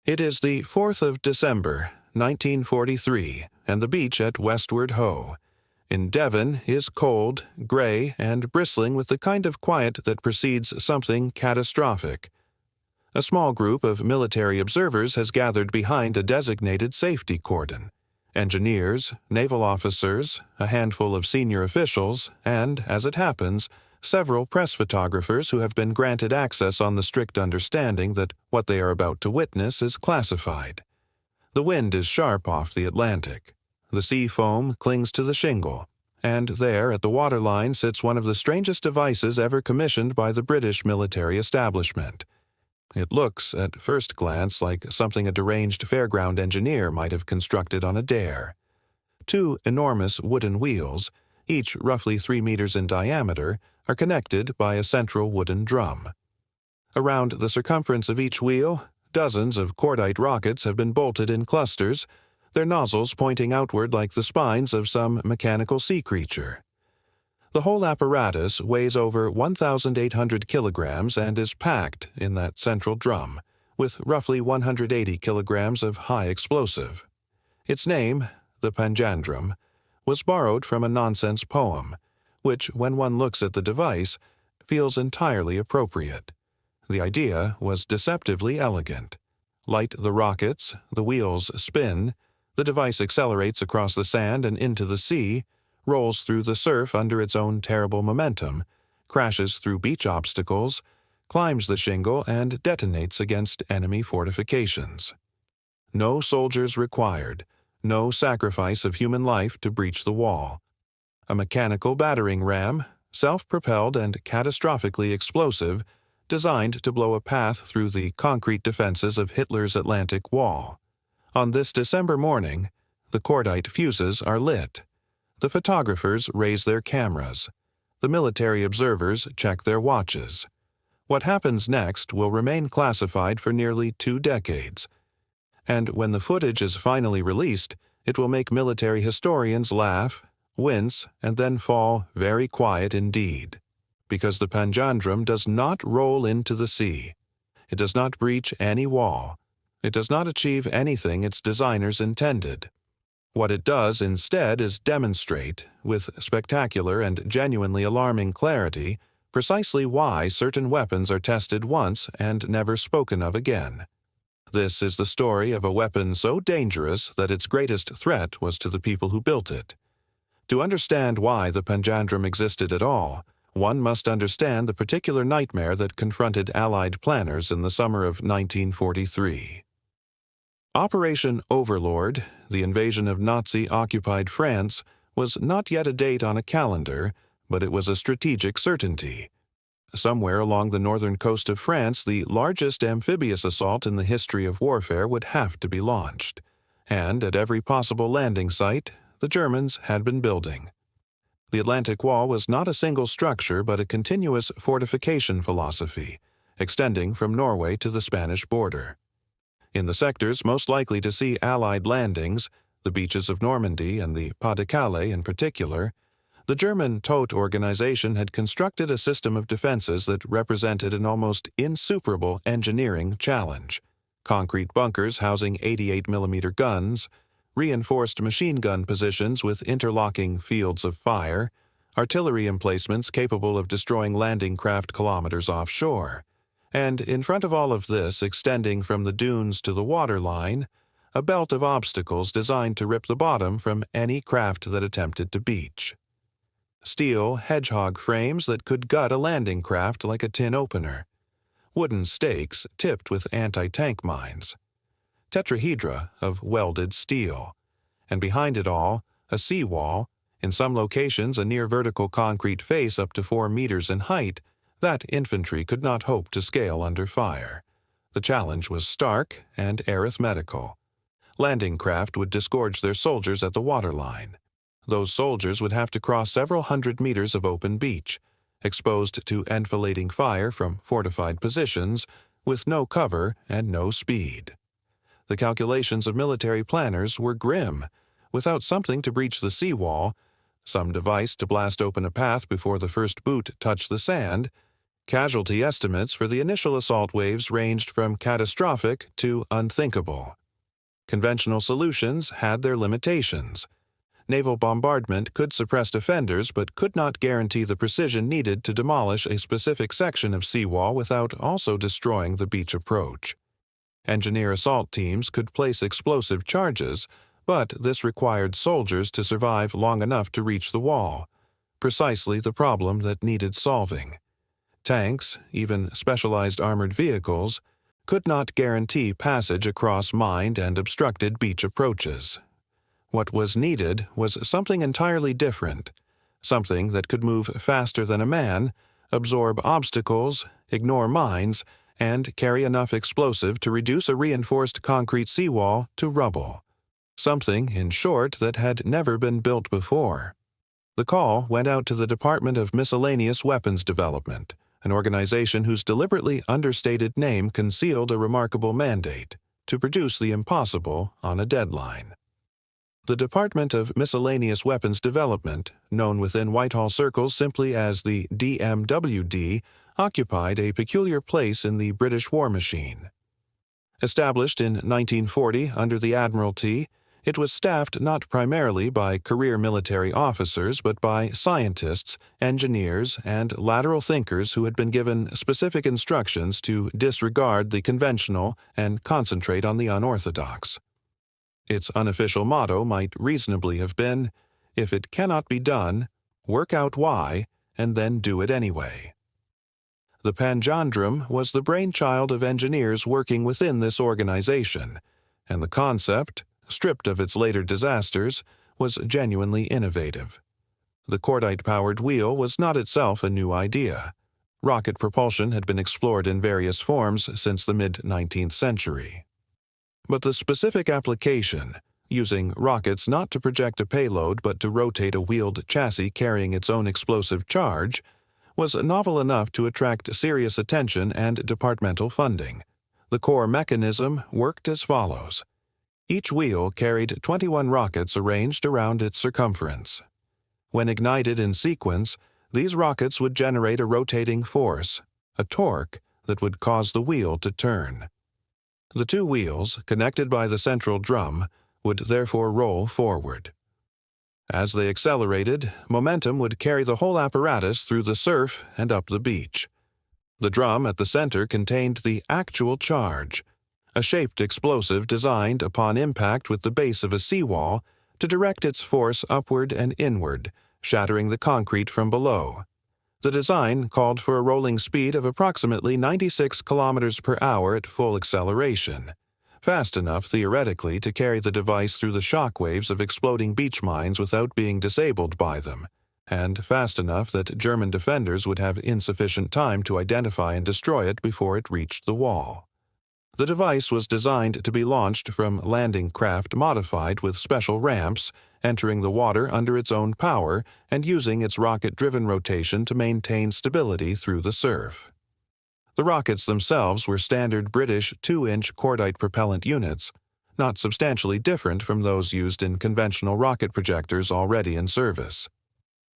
It is the 4th of December, 1943, and the beach at Westward Ho in Devon is cold, gray, and bristling with the kind of quiet that precedes something catastrophic. A small group of military observers has gathered behind a designated safety cordon. Engineers, naval officers, a handful of senior officials, and, as it happens, several press photographers who have been granted access on the strict understanding that what they are about to witness is classified. The wind is sharp off the Atlantic. The sea foam clings to the shingle, and there at the waterline sits one of the strangest devices ever commissioned by the British military establishment. It looks, at first glance, like something a deranged fairground engineer might have constructed on a dare. Two enormous wooden wheels, each roughly 3 meters in diameter, are connected by a central wooden drum. Around the circumference of each wheel, dozens of cordite rockets have been bolted in clusters, their nozzles pointing outward like the spines of some mechanical sea creature. The whole apparatus weighs over 1,800 kilograms and is packed in that central drum, with roughly 180 kilograms of high explosive. Its name, the Panjandrum, was borrowed from a nonsense poem, which, when one looks at the device, feels entirely appropriate. The idea was deceptively elegant. Light the rockets, the wheels spin, the device accelerates across the sand and into the sea, rolls through the surf under its own terrible momentum, crashes through beach obstacles, climbs the shingle, and detonates against enemy fortifications. No soldiers required, no sacrifice of human life to breach the wall. A mechanical battering ram, self-propelled and catastrophically explosive, designed to blow a path through the concrete defenses of Hitler's Atlantic Wall. On this December morning, the cordite fuses are lit. The photographers raise their cameras. The military observers check their watches. What happens next will remain classified for nearly 2 decades. And when the footage is finally released, it will make military historians laugh, wince, and then fall very quiet indeed. Because the Panjandrum does not roll into the sea. It does not breach any wall. It does not achieve anything its designers intended. What it does instead is demonstrate, with spectacular and genuinely alarming clarity, precisely why certain weapons are tested once and never spoken of again. This is the story of a weapon so dangerous that its greatest threat was to the people who built it. To understand why the Panjandrum existed at all, one must understand the particular nightmare that confronted Allied planners in the summer of 1943. Operation Overlord, the invasion of Nazi-occupied France, was not yet a date on a calendar, but it was a strategic certainty. Somewhere along the northern coast of France, the largest amphibious assault in the history of warfare would have to be launched, and at every possible landing site, the Germans had been building. The Atlantic Wall was not a single structure but a continuous fortification philosophy, extending from Norway to the Spanish border. In the sectors most likely to see Allied landings, the beaches of Normandy and the Pas-de-Calais in particular, the German Todt organization had constructed a system of defenses that represented an almost insuperable engineering challenge. Concrete bunkers housing 88mm guns, reinforced machine gun positions with interlocking fields of fire, artillery emplacements capable of destroying landing craft kilometers offshore, and in front of all of this, extending from the dunes to the waterline, a belt of obstacles designed to rip the bottom from any craft that attempted to beach. Steel hedgehog frames that could gut a landing craft like a tin opener. Wooden stakes tipped with anti-tank mines. Tetrahedra of welded steel. And behind it all, a seawall, in some locations a near-vertical concrete face up to 4 meters in height, that infantry could not hope to scale under fire. The challenge was stark and arithmetical. Landing craft would disgorge their soldiers at the waterline. Those soldiers would have to cross several hundred meters of open beach, exposed to enfilading fire from fortified positions, with no cover and no speed. The calculations of military planners were grim. Without something to breach the seawall, some device to blast open a path before the first boot touched the sand, Casualty estimates for the initial assault waves ranged from catastrophic to unthinkable. Conventional solutions had their limitations. Naval bombardment could suppress defenders but could not guarantee the precision needed to demolish a specific section of seawall without also destroying the beach approach. Engineer assault teams could place explosive charges, but this required soldiers to survive long enough to reach the wall, precisely the problem that needed solving. Tanks, even specialized armored vehicles, could not guarantee passage across mined and obstructed beach approaches. What was needed was something entirely different, something that could move faster than a man, absorb obstacles, ignore mines, and carry enough explosive to reduce a reinforced concrete seawall to rubble. Something, in short, that had never been built before. The call went out to the Department of Miscellaneous Weapons Development, an organization whose deliberately understated name concealed a remarkable mandate: to produce the impossible on a deadline. The Department of Miscellaneous Weapons Development, known within Whitehall circles simply as the DMWD, occupied a peculiar place in the British war machine. Established in 1940 under the Admiralty, it was staffed not primarily by career military officers but by scientists, engineers, and lateral thinkers who had been given specific instructions to disregard the conventional and concentrate on the unorthodox. Its unofficial motto might reasonably have been, "If it cannot be done, work out why, and then do it anyway." The Panjandrum was the brainchild of engineers working within this organization, and the concept, stripped of its later disasters, was genuinely innovative. The cordite-powered wheel was not itself a new idea. Rocket propulsion had been explored in various forms since the mid-19th century. But the specific application, using rockets not to project a payload but to rotate a wheeled chassis carrying its own explosive charge, was novel enough to attract serious attention and departmental funding. The core mechanism worked as follows. Each wheel carried 21 rockets arranged around its circumference. When ignited in sequence, these rockets would generate a rotating force, a torque, that would cause the wheel to turn. The two wheels, connected by the central drum, would therefore roll forward. As they accelerated, momentum would carry the whole apparatus through the surf and up the beach. The drum at the center contained the actual charge, a shaped explosive designed upon impact with the base of a seawall to direct its force upward and inward, shattering the concrete from below. The design called for a rolling speed of approximately 96 kilometers per hour at full acceleration, fast enough theoretically to carry the device through the shock waves of exploding beach mines without being disabled by them, and fast enough that German defenders would have insufficient time to identify and destroy it before it reached the wall. The device was designed to be launched from landing craft modified with special ramps, entering the water under its own power and using its rocket-driven rotation to maintain stability through the surf. The rockets themselves were standard British 2-inch cordite propellant units, not substantially different from those used in conventional rocket projectors already in service.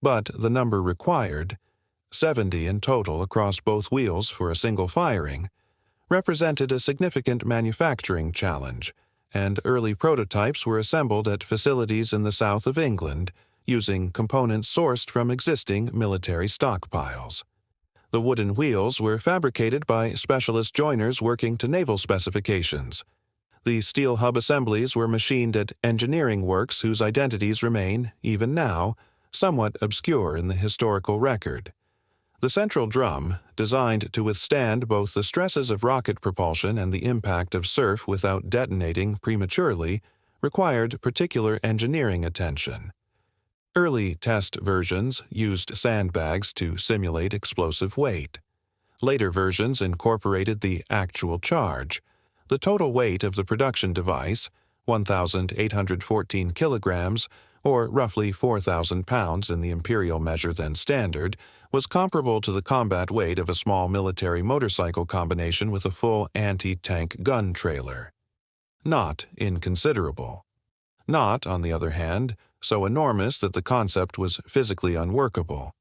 But the number required, 70 in total across both wheels for a single firing, represented a significant manufacturing challenge, and early prototypes were assembled at facilities in the south of England using components sourced from existing military stockpiles. The wooden wheels were fabricated by specialist joiners working to naval specifications. The steel hub assemblies were machined at engineering works whose identities remain, even now, somewhat obscure in the historical record. The central drum, designed to withstand both the stresses of rocket propulsion and the impact of surf without detonating prematurely, required particular engineering attention. Early test versions used sandbags to simulate explosive weight. Later versions incorporated the actual charge. The total weight of the production device, 1,814 kilograms, or roughly 4,000 pounds in the imperial measure then standard, was comparable to the combat weight of a small military motorcycle combination with a full anti-tank gun trailer. Not inconsiderable. Not, on the other hand, so enormous that the concept was physically unworkable.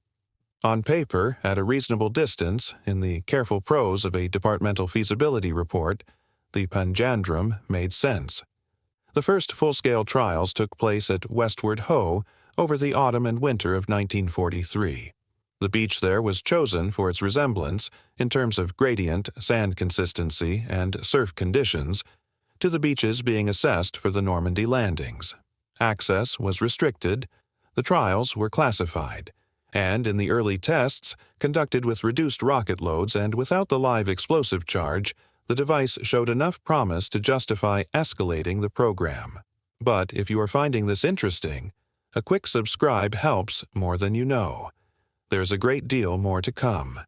On paper, at a reasonable distance, in the careful prose of a departmental feasibility report, the Panjandrum made sense. The first full-scale trials took place at Westward Ho over the autumn and winter of 1943. The beach there was chosen for its resemblance, in terms of gradient, sand consistency, and surf conditions, to the beaches being assessed for the Normandy landings. Access was restricted, the trials were classified, and in the early tests, conducted with reduced rocket loads and without the live explosive charge, the device showed enough promise to justify escalating the program. But if you are finding this interesting, a quick subscribe helps more than you know. There's a great deal more to come.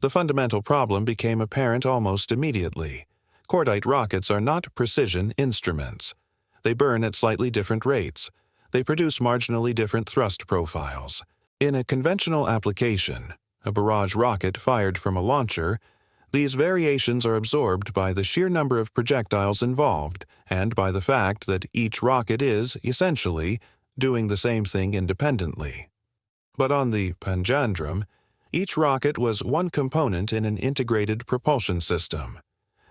The fundamental problem became apparent almost immediately. Cordite rockets are not precision instruments. They burn at slightly different rates. They produce marginally different thrust profiles. In a conventional application, a barrage rocket fired from a launcher, these variations are absorbed by the sheer number of projectiles involved and by the fact that each rocket is, essentially, doing the same thing independently. But on the Panjandrum, each rocket was one component in an integrated propulsion system,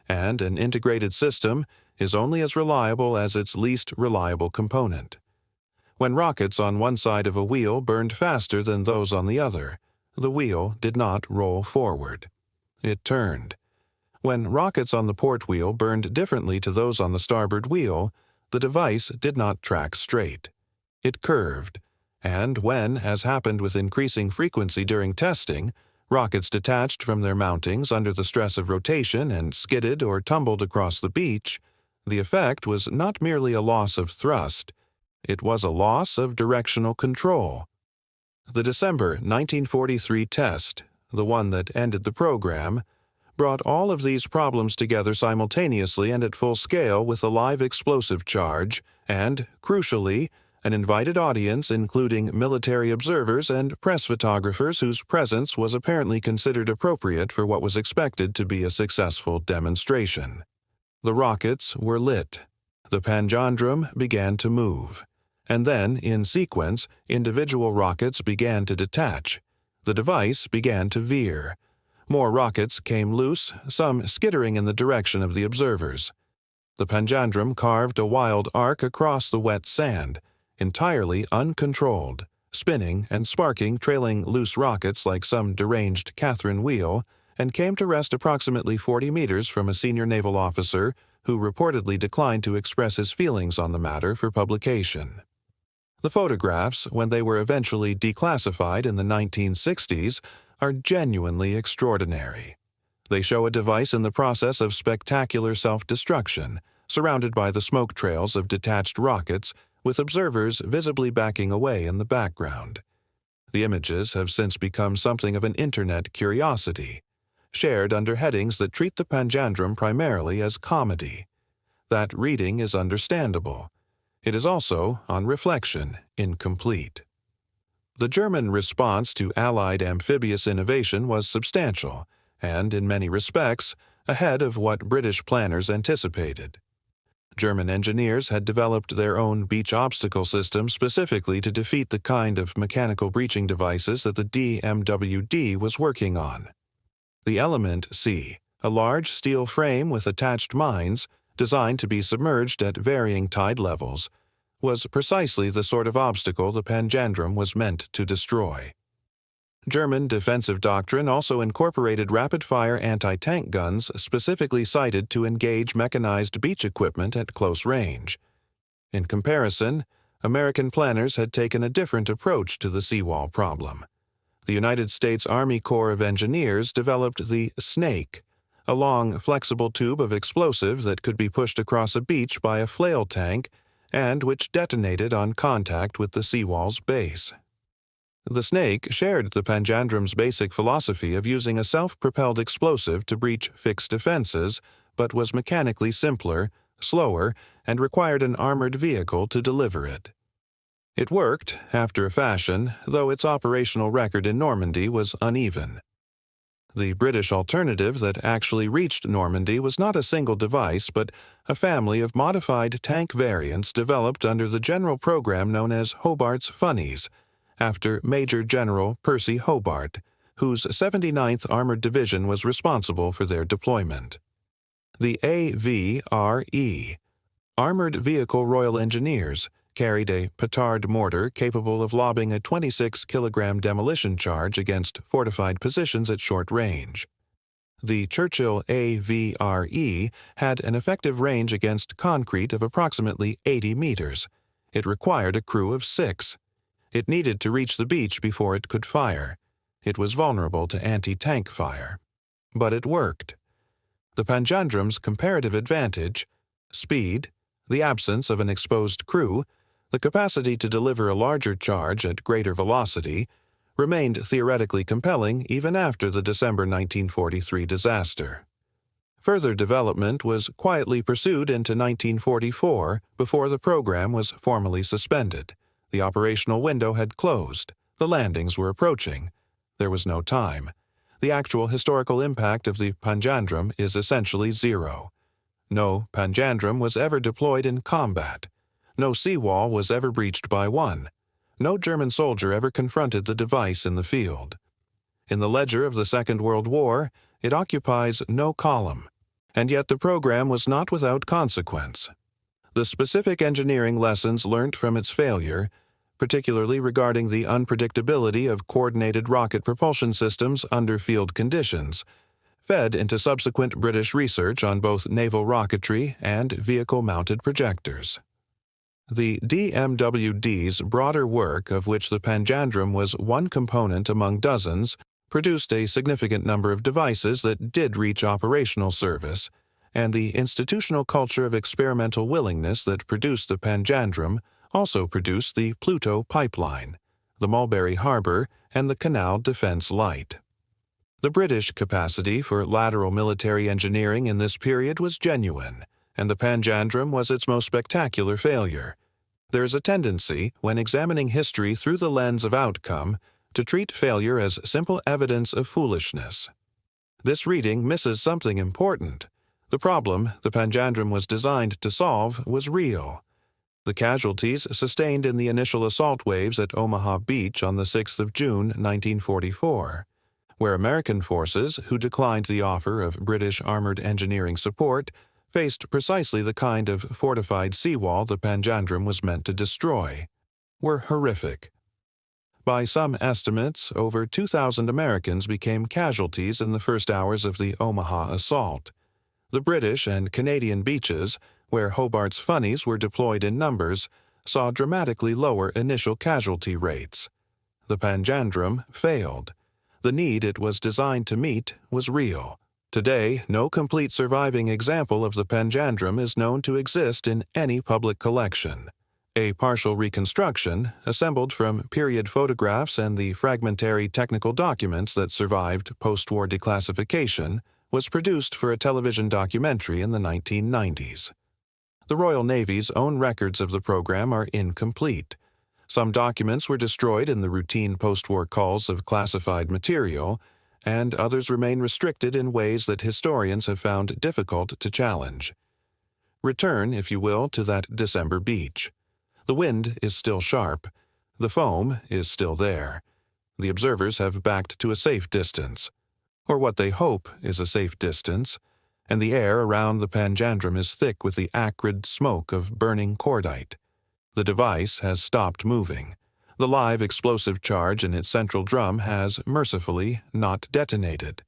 and an integrated system is only as reliable as its least reliable component. When rockets on one side of a wheel burned faster than those on the other, the wheel did not roll forward. It turned. When rockets on the port wheel burned differently to those on the starboard wheel, the device did not track straight. It curved, and when, as happened with increasing frequency during testing, rockets detached from their mountings under the stress of rotation and skidded or tumbled across the beach, the effect was not merely a loss of thrust, it was a loss of directional control. The December 1943 test, the one that ended the program, brought all of these problems together simultaneously and at full scale with a live explosive charge and, crucially, an invited audience including military observers and press photographers whose presence was apparently considered appropriate for what was expected to be a successful demonstration. The rockets were lit. The Panjandrum began to move. And then, in sequence, individual rockets began to detach. The device began to veer. More rockets came loose, some skittering in the direction of the observers. The Panjandrum carved a wild arc across the wet sand, entirely uncontrolled, spinning and sparking trailing loose rockets like some deranged Catherine wheel, and came to rest approximately 40 meters from a senior naval officer who reportedly declined to express his feelings on the matter for publication. The photographs, when they were eventually declassified in the 1960s, are genuinely extraordinary. They show a device in the process of spectacular self-destruction, surrounded by the smoke trails of detached rockets, with observers visibly backing away in the background. The images have since become something of an internet curiosity, shared under headings that treat the Panjandrum primarily as comedy. That reading is understandable. It is also, on reflection, incomplete. The German response to Allied amphibious innovation was substantial and, in many respects, ahead of what British planners anticipated. German engineers had developed their own beach obstacle system specifically to defeat the kind of mechanical breaching devices that the DMWD was working on. The Element C, a large steel frame with attached mines, designed to be submerged at varying tide levels, was precisely the sort of obstacle the Panjandrum was meant to destroy. German defensive doctrine also incorporated rapid-fire anti-tank guns specifically sited to engage mechanized beach equipment at close range. In comparison, American planners had taken a different approach to the seawall problem. The United States Army Corps of Engineers developed the Snake, a long, flexible tube of explosive that could be pushed across a beach by a flail tank and which detonated on contact with the seawall's base. The Snake shared the Panjandrum's basic philosophy of using a self-propelled explosive to breach fixed defenses, but was mechanically simpler, slower, and required an armored vehicle to deliver it. It worked, after a fashion, though its operational record in Normandy was uneven. The British alternative that actually reached Normandy was not a single device, but a family of modified tank variants developed under the general program known as Hobart's Funnies, after Major General Percy Hobart, whose 79th Armored Division was responsible for their deployment. The AVRE, Armored Vehicle Royal Engineers, carried a petard mortar capable of lobbing a 26-kilogram demolition charge against fortified positions at short range. The Churchill AVRE had an effective range against concrete of approximately 80 meters. It required a crew of 6. It needed to reach the beach before it could fire. It was vulnerable to anti-tank fire. But it worked. The Panjandrum's comparative advantage, speed, the absence of an exposed crew, the capacity to deliver a larger charge at greater velocity, remained theoretically compelling even after the December 1943 disaster. Further development was quietly pursued into 1944 before the program was formally suspended. The operational window had closed. The landings were approaching. There was no time. The actual historical impact of the Panjandrum is essentially zero. No Panjandrum was ever deployed in combat. No seawall was ever breached by one. No German soldier ever confronted the device in the field. In the ledger of the Second World War, it occupies no column. And yet the program was not without consequence. The specific engineering lessons learnt from its failure, particularly regarding the unpredictability of coordinated rocket propulsion systems under field conditions, fed into subsequent British research on both naval rocketry and vehicle-mounted projectors. The DMWD's broader work, of which the Panjandrum was one component among dozens, produced a significant number of devices that did reach operational service, and the institutional culture of experimental willingness that produced the Panjandrum also produced the Pluto pipeline, the Mulberry Harbor, and the Canal Defense Light. The British capacity for lateral military engineering in this period was genuine, and the Panjandrum was its most spectacular failure. There is a tendency, when examining history through the lens of outcome, to treat failure as simple evidence of foolishness. This reading misses something important. The problem the Panjandrum was designed to solve was real. The casualties sustained in the initial assault waves at Omaha Beach on the 6th of June, 1944, where American forces, who declined the offer of British armored engineering support, faced precisely the kind of fortified seawall the Panjandrum was meant to destroy, were horrific. By some estimates, over 2,000 Americans became casualties in the first hours of the Omaha assault. The British and Canadian beaches, where Hobart's funnies were deployed in numbers, saw dramatically lower initial casualty rates. The Panjandrum failed. The need it was designed to meet was real. Today, no complete surviving example of the Panjandrum is known to exist in any public collection. A partial reconstruction, assembled from period photographs and the fragmentary technical documents that survived post-war declassification, was produced for a television documentary in the 1990s. The Royal Navy's own records of the program are incomplete. Some documents were destroyed in the routine post-war culls of classified material, and others remain restricted in ways that historians have found difficult to challenge. Return, if you will, to that December beach. The wind is still sharp. The foam is still there. The observers have backed to a safe distance, or what they hope is a safe distance, and the air around the Panjandrum is thick with the acrid smoke of burning cordite. The device has stopped moving. The live explosive charge in its central drum has, mercifully, not detonated.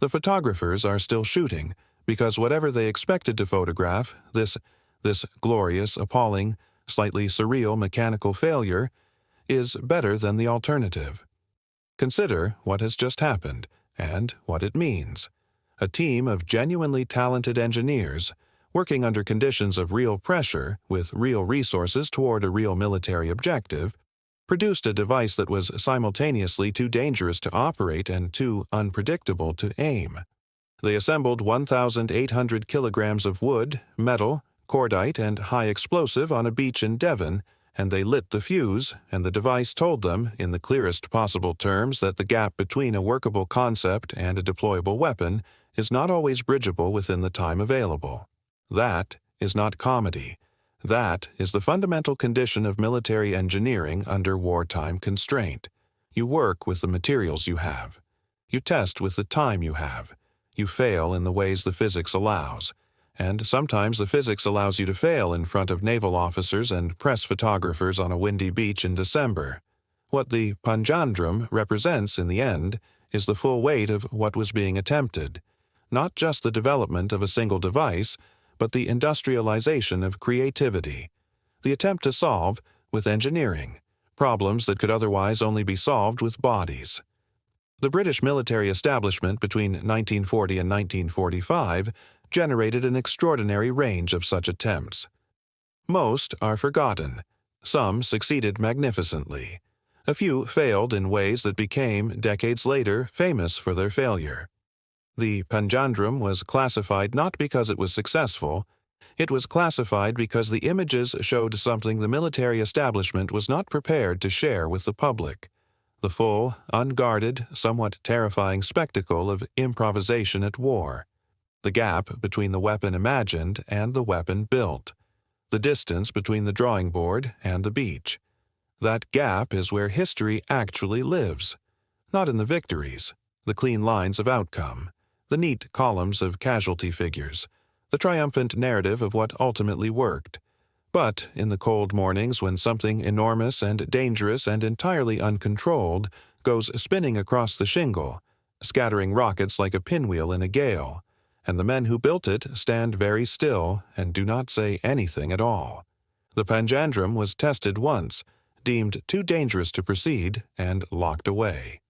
The photographers are still shooting, because whatever they expected to photograph, this glorious, appalling, slightly surreal mechanical failure, is better than the alternative. Consider what has just happened, and what it means. A team of genuinely talented engineers, working under conditions of real pressure, with real resources toward a real military objective, produced a device that was simultaneously too dangerous to operate and too unpredictable to aim. They assembled 1,800 kilograms of wood, metal, cordite, and high explosive on a beach in Devon, and they lit the fuse, and the device told them, in the clearest possible terms, that the gap between a workable concept and a deployable weapon is not always bridgeable within the time available. That is not comedy. That is the fundamental condition of military engineering under wartime constraint. You work with the materials you have. You test with the time you have. You fail in the ways the physics allows. And sometimes the physics allows you to fail in front of naval officers and press photographers on a windy beach in December. What the panjandrum represents in the end is the full weight of what was being attempted, not just the development of a single device, but the industrialization of creativity, the attempt to solve, with engineering, problems that could otherwise only be solved with bodies. The British military establishment between 1940 and 1945 generated an extraordinary range of such attempts. Most are forgotten. Some succeeded magnificently. A few failed in ways that became, decades later, famous for their failure. The panjandrum was classified not because it was successful. It was classified because the images showed something the military establishment was not prepared to share with the public: the full, unguarded, somewhat terrifying spectacle of improvisation at war, the gap between the weapon imagined and the weapon built, the distance between the drawing board and the beach. That gap is where history actually lives, not in the victories, the clean lines of outcome, the neat columns of casualty figures, the triumphant narrative of what ultimately worked, but in the cold mornings when something enormous and dangerous and entirely uncontrolled goes spinning across the shingle, scattering rockets like a pinwheel in a gale, and the men who built it stand very still and do not say anything at all. The panjandrum was tested once, deemed too dangerous to proceed, and locked away.